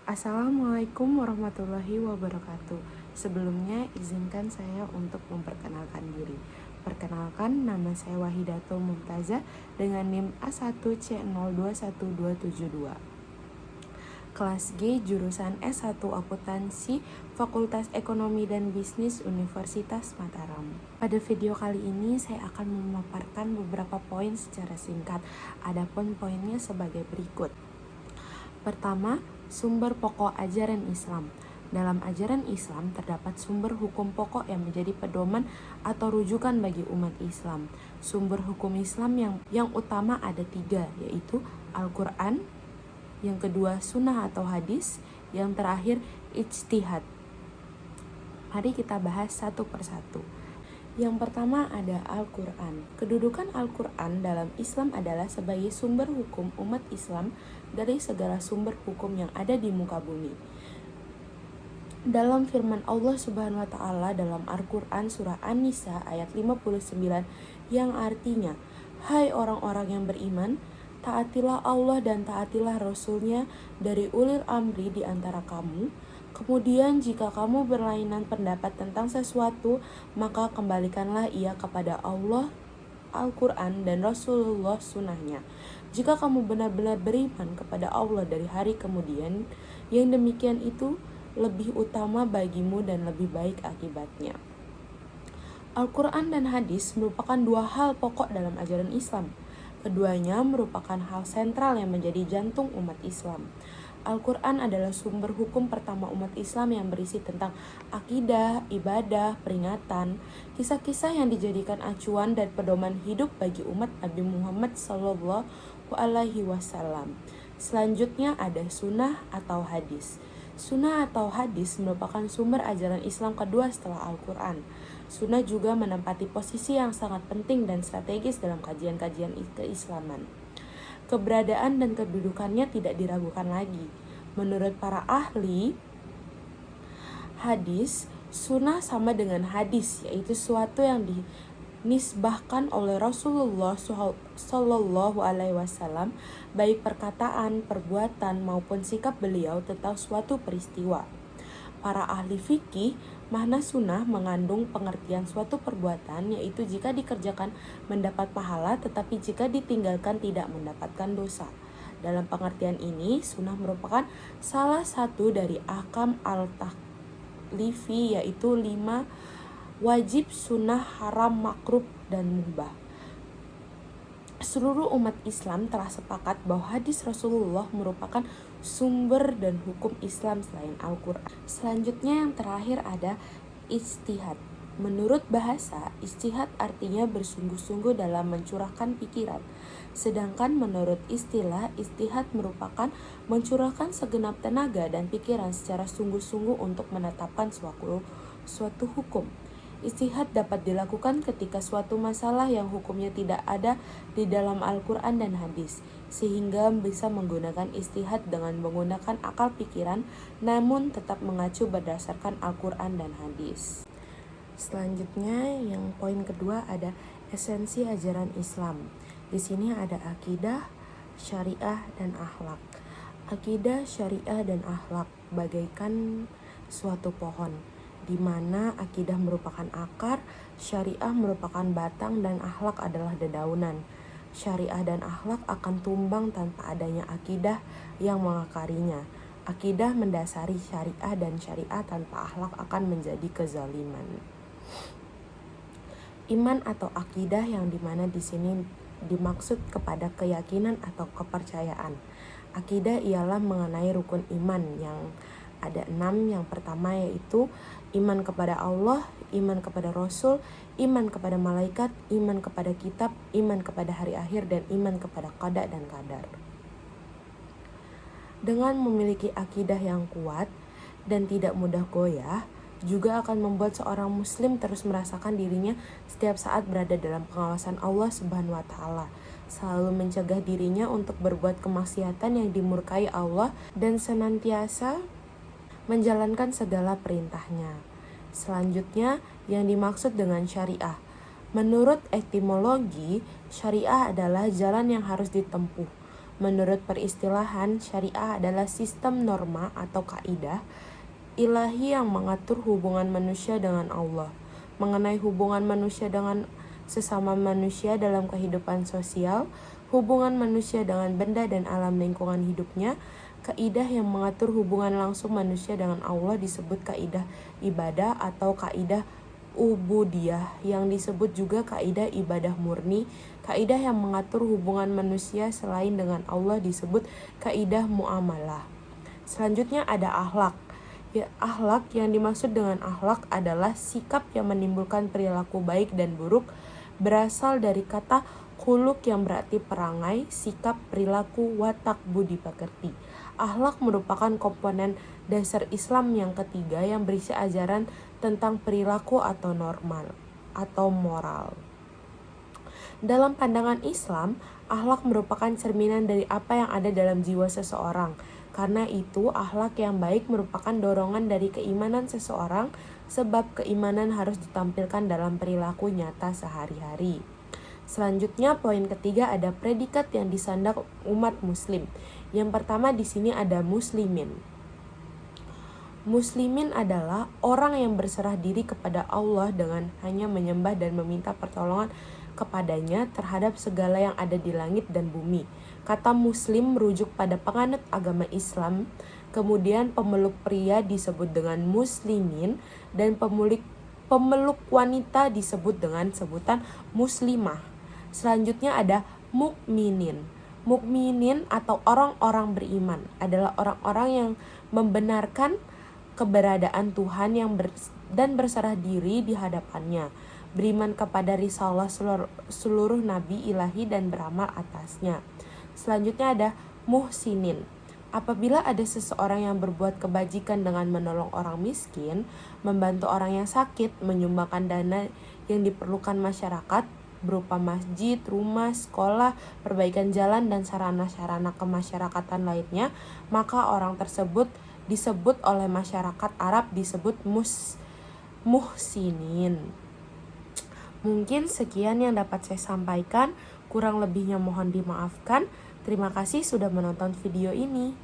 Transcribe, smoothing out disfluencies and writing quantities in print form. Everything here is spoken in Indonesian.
Assalamualaikum warahmatullahi wabarakatuh. Sebelumnya izinkan saya untuk memperkenalkan diri. Perkenalkan, nama saya Wahidatul Mumtazah dengan NIM A1C021272. Kelas G, jurusan S1 Akuntansi, Fakultas Ekonomi dan Bisnis Universitas Mataram. Pada video kali ini saya akan memaparkan beberapa poin secara singkat. Adapun poinnya sebagai berikut. Pertama, sumber pokok ajaran Islam. Dalam ajaran Islam terdapat sumber hukum pokok yang menjadi pedoman atau rujukan bagi umat Islam. Sumber hukum Islam yang utama ada 3, yaitu Al-Quran, yang kedua sunnah atau hadis, yang terakhir ijtihad. Mari kita bahas satu persatu. Yang pertama ada Al-Quran. Kedudukan Al-Quran dalam Islam adalah sebagai sumber hukum umat Islam dari segala sumber hukum yang ada di muka bumi. Dalam firman Allah Subhanahu wa Ta'ala dalam Al-Quran surah An-Nisa ayat 59 yang artinya, "Hai orang-orang yang beriman, taatilah Allah dan taatilah Rasul-Nya dari ulil amri di antara kamu. Kemudian jika kamu berlainan pendapat tentang sesuatu, maka kembalikanlah ia kepada Allah, Al-Quran, dan Rasulullah sunnahnya. Jika kamu benar-benar beriman kepada Allah dari hari kemudian, yang demikian itu lebih utama bagimu dan lebih baik akibatnya." Al-Quran dan hadis merupakan 2 hal pokok dalam ajaran Islam. Keduanya merupakan hal sentral yang menjadi jantung umat Islam. Al-Quran adalah sumber hukum pertama umat Islam yang berisi tentang akidah, ibadah, peringatan, kisah-kisah yang dijadikan acuan dan pedoman hidup bagi umat Nabi Muhammad SAW. Selanjutnya ada sunnah atau hadis. Sunnah atau hadis merupakan sumber ajaran Islam kedua setelah Al-Quran. Sunnah juga menempati posisi yang sangat penting dan strategis dalam kajian-kajian keislaman. Keberadaan dan kedudukannya tidak diragukan lagi. Menurut para ahli hadis, sunnah sama dengan hadis, yaitu suatu yang dinisbahkan oleh Rasulullah SAW, baik perkataan, perbuatan, maupun sikap beliau tentang suatu peristiwa. Para ahli fikih, makna sunnah mengandung pengertian suatu perbuatan, yaitu jika dikerjakan mendapat pahala, tetapi jika ditinggalkan tidak mendapatkan dosa. Dalam pengertian ini, sunnah merupakan salah satu dari ahkam al-taklifi, yaitu 5 wajib, sunnah, haram, makruh, dan mubah. Seluruh umat Islam telah sepakat bahwa hadis Rasulullah merupakan sumber dan hukum Islam selain Al-Quran. Selanjutnya yang terakhir ada ijtihad. Menurut bahasa, ijtihad artinya bersungguh-sungguh dalam mencurahkan pikiran. Sedangkan menurut istilah, ijtihad merupakan mencurahkan segenap tenaga dan pikiran secara sungguh-sungguh untuk menetapkan suatu hukum. Ijtihad dapat dilakukan ketika suatu masalah yang hukumnya tidak ada di dalam Al-Quran dan hadis, sehingga bisa menggunakan ijtihad dengan menggunakan akal pikiran, namun tetap mengacu berdasarkan Al-Quran dan hadis. Selanjutnya, yang poin kedua ada esensi ajaran Islam. Di sini ada akidah, syariah, dan akhlak. Akidah, syariah, dan akhlak bagaikan suatu pohon, di mana akidah merupakan akar, syariah merupakan batang, dan akhlak adalah dedaunan. Syariah dan akhlak akan tumbang tanpa adanya akidah yang mengakarinya. Akidah mendasari syariah dan syariah tanpa akhlak akan menjadi kezaliman. Iman atau akidah yang dimana di sini dimaksud kepada keyakinan atau kepercayaan. Akidah ialah mengenai rukun iman yang ada 6. Yang pertama yaitu iman kepada Allah, iman kepada Rasul, iman kepada malaikat, iman kepada kitab, iman kepada hari akhir, dan iman kepada qada dan qadar. Dengan memiliki akidah yang kuat dan tidak mudah goyah, juga akan membuat seorang muslim terus merasakan dirinya setiap saat berada dalam pengawasan Allah Subhanahu wa Ta'ala, selalu mencegah dirinya untuk berbuat kemaksiatan yang dimurkai Allah dan senantiasa menjalankan segala perintahnya. Selanjutnya, yang dimaksud dengan syariah. Menurut etimologi, syariah adalah jalan yang harus ditempuh, Menurut peristilahan, syariah adalah sistem norma atau kaidah ilahi yang mengatur hubungan manusia dengan Allah. Mengenai hubungan manusia dengan sesama manusia dalam kehidupan sosial, hubungan manusia dengan benda dan alam lingkungan hidupnya, kaidah yang mengatur hubungan langsung manusia dengan Allah disebut kaidah ibadah atau kaidah ubudiyah, yang disebut juga kaidah ibadah murni. Kaidah yang mengatur hubungan manusia selain dengan Allah disebut kaidah muamalah. Selanjutnya ada akhlak. Ya, akhlak yang dimaksud dengan akhlak adalah sikap yang menimbulkan perilaku baik dan buruk, berasal dari kata khuluq yang berarti perangai, sikap, perilaku, watak, budi pekerti. Akhlak merupakan komponen dasar Islam yang ketiga yang berisi ajaran tentang perilaku atau normal atau moral. Dalam pandangan Islam, akhlak merupakan cerminan dari apa yang ada dalam jiwa seseorang. Karena itu, akhlak yang baik merupakan dorongan dari keimanan seseorang, sebab keimanan harus ditampilkan dalam perilaku nyata sehari-hari. Selanjutnya, poin ketiga ada predikat yang disandang umat muslim. Yang pertama di sini ada muslimin. Muslimin adalah orang yang berserah diri kepada Allah dengan hanya menyembah dan meminta pertolongan kepadanya terhadap segala yang ada di langit dan bumi. Kata muslim merujuk pada penganut agama Islam, kemudian pemeluk pria disebut dengan muslimin, dan pemeluk wanita disebut dengan sebutan muslimah. Selanjutnya ada mukminin. Mukminin atau orang-orang beriman adalah orang-orang yang membenarkan keberadaan Tuhan dan berserah diri di hadapannya, beriman kepada risalah seluruh nabi ilahi dan beramal atasnya. Selanjutnya ada muhsinin. Apabila ada seseorang yang berbuat kebajikan dengan menolong orang miskin, membantu orang yang sakit, menyumbangkan dana yang diperlukan masyarakat berupa masjid, rumah, sekolah, perbaikan jalan, dan sarana-sarana kemasyarakatan lainnya, maka orang tersebut disebut oleh masyarakat Arab disebut muhsinin. Mungkin sekian yang dapat saya sampaikan, kurang lebihnya mohon dimaafkan. Terima kasih sudah menonton video ini.